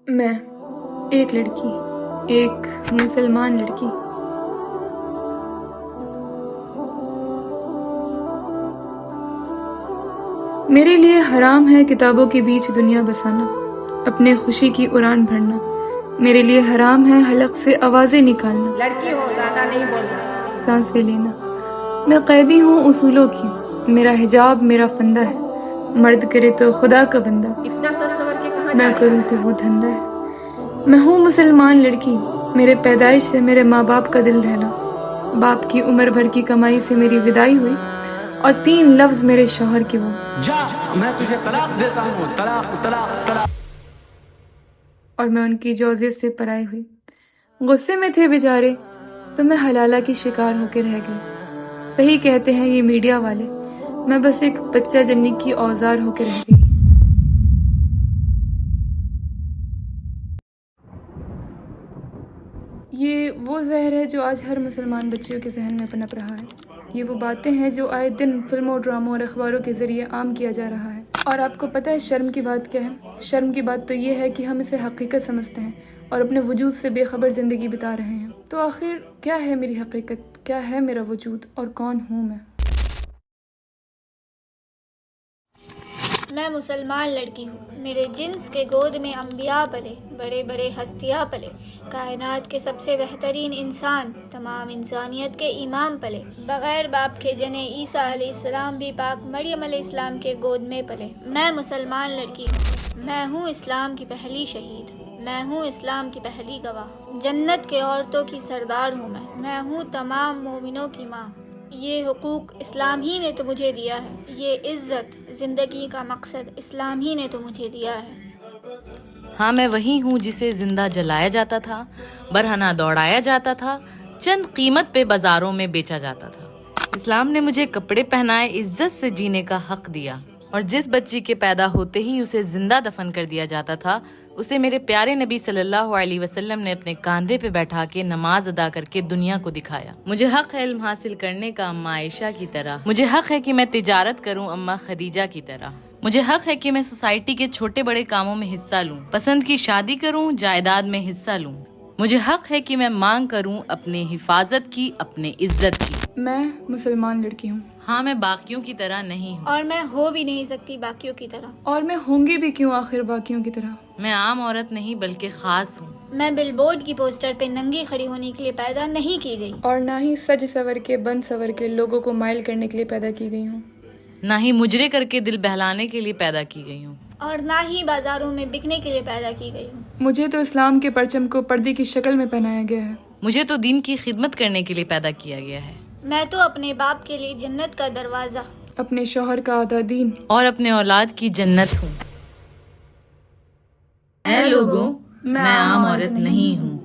میں ایک لڑکی، ایک مسلمان لڑکی، میرے لیے حرام ہے کتابوں کے بیچ دنیا بسانا، اپنے خوشی کی اڑان بھرنا، میرے لیے حرام ہے حلق سے آوازیں نکالنا، لڑکی ہو زیادہ نہیں بولنا، سانسیں لینا، میں قیدی ہوں اصولوں کی، میرا حجاب میرا فندہ ہے، مرد کرے تو خدا کا بندہ، اتنا سچ سمجھ کے کہاں میں جا رہی کروں ہے؟ تو وہ دھندہ ہے، میں ہوں مسلمان لڑکی، میرے پیدائش سے میرے ماں باپ کا دل دہلا، باپ کی عمر بھر کی کمائی سے میری ودائی ہوئی، اور 3 لفظ میرے شوہر کے وہ، جا میں تجھے طلاق دیتا ہوں، طلاق طلاق طلاق، اور میں ان کی جوزے سے پرائی ہوئی، غصے میں تھے بیچارے تو میں حلالہ کی شکار ہو کے رہ گئی، صحیح کہتے ہیں یہ میڈیا والے، میں بس ایک بچہ جنی کی اوزار ہو کے رہ گئی۔ یہ وہ زہر ہے جو آج ہر مسلمان بچیوں کے ذہن میں پنپ رہا ہے، یہ وہ باتیں ہیں جو آئے دن فلموں، ڈراموں اور اخباروں کے ذریعے عام کیا جا رہا ہے۔ اور آپ کو پتہ ہے شرم کی بات کیا ہے؟ شرم کی بات تو یہ ہے کہ ہم اسے حقیقت سمجھتے ہیں اور اپنے وجود سے بے خبر زندگی بتا رہے ہیں۔ تو آخر کیا ہے میری حقیقت؟ کیا ہے میرا وجود؟ اور کون ہوں میں؟ میں مسلمان لڑکی ہوں، میرے جنس کے گود میں انبیاء پلے، بڑے بڑے ہستیاں پلے، کائنات کے سب سے بہترین انسان، تمام انسانیت کے امام پلے، بغیر باپ کے جنے عیسیٰ علیہ السلام بھی پاک مریم علیہ السلام کے گود میں پلے۔ میں مسلمان لڑکی ہوں، میں ہوں اسلام کی پہلی شہید، میں ہوں اسلام کی پہلی گواہ، جنت کے عورتوں کی سردار ہوں میں ہوں تمام مومنوں کی ماں۔ یہ حقوق اسلام ہی نے تو مجھے دیا ہے، یہ عزت زندگی کا مقصد اسلام ہی نے تو مجھے دیا ہے۔ ہاں میں وہی ہوں جسے زندہ جلایا جاتا تھا، برہنہ دوڑایا جاتا تھا، چند قیمت پہ بازاروں میں بیچا جاتا تھا۔ اسلام نے مجھے کپڑے پہنائے، عزت سے جینے کا حق دیا، اور جس بچی کے پیدا ہوتے ہی اسے زندہ دفن کر دیا جاتا تھا، اسے میرے پیارے نبی صلی اللہ علیہ وسلم نے اپنے کاندھے پہ بیٹھا کے نماز ادا کر کے دنیا کو دکھایا۔ مجھے حق ہے علم حاصل کرنے کا اماں عائشہ کی طرح، مجھے حق ہے کہ میں تجارت کروں اماں خدیجہ کی طرح، مجھے حق ہے کہ میں سوسائٹی کے چھوٹے بڑے کاموں میں حصہ لوں، پسند کی شادی کروں، جائیداد میں حصہ لوں، مجھے حق ہے کہ میں مانگ کروں اپنے حفاظت کی، اپنے عزت کی۔ میں مسلمان لڑکی ہوں، ہاں میں باقیوں کی طرح نہیں ہوں، اور میں ہو بھی نہیں سکتی باقیوں کی طرح۔ اور میں ہوں گی بھی کیوں آخر باقیوں کی طرح؟ میں عام عورت نہیں بلکہ خاص ہوں۔ میں بل بورڈ کی پوسٹر پہ ننگی کھڑی ہونے کے لیے پیدا نہیں کی گئی، اور نہ ہی سج سور کے بن سور کے لوگوں کو مائل کرنے کے لیے پیدا کی گئی ہوں، نہ ہی مجرے کر کے دل بہلانے کے لیے پیدا کی گئی ہوں، اور نہ ہی بازاروں میں بکنے کے لیے پیدا کی گئی ہوں۔ مجھے تو اسلام کے پرچم کو پردے کی شکل میں پہنایا گیا ہے، مجھے تو دین کی خدمت کرنے کے لیے پیدا کیا گیا ہے، میں تو اپنے باپ کے لیے جنت کا دروازہ، اپنے شوہر کا آدھا دین، اور اپنے اولاد کی جنت ہوں۔ اے لوگوں، میں عام عورت نہیں ہوں۔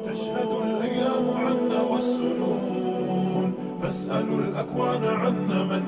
تشهد الأيام عنا والسنون فاسألوا الأكوان عنا من